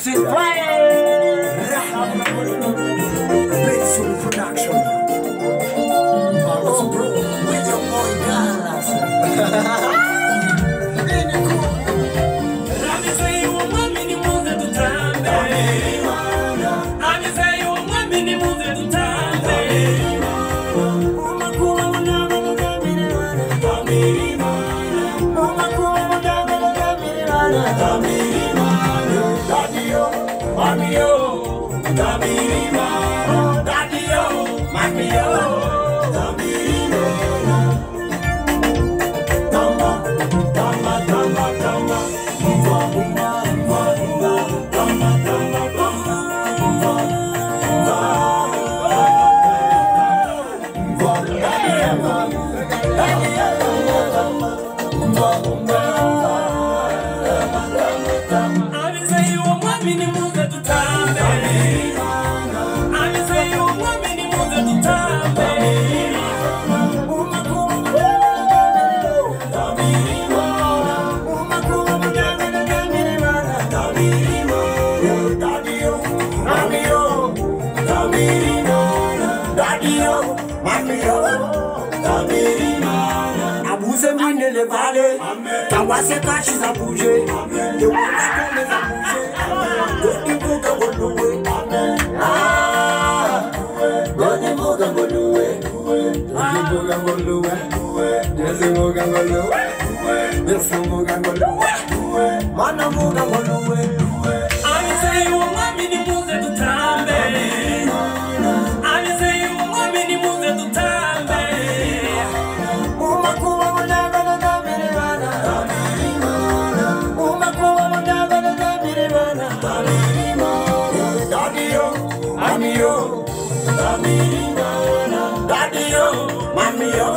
still playing. Peaceful production. Oh bro, with your boy Dallas. Le vallée, Kawase Kashi za bouger, le Wanda comme za bouger, le Ibo Gaboloué, Godemo Gaboloué, Ibo Gaboloué, Desemo Gaboloué, Desemo Gaboloué, Manamo Gaboloué. I say you want me to move to time, I say you want me to move to time. Daddy-o, mommy-o,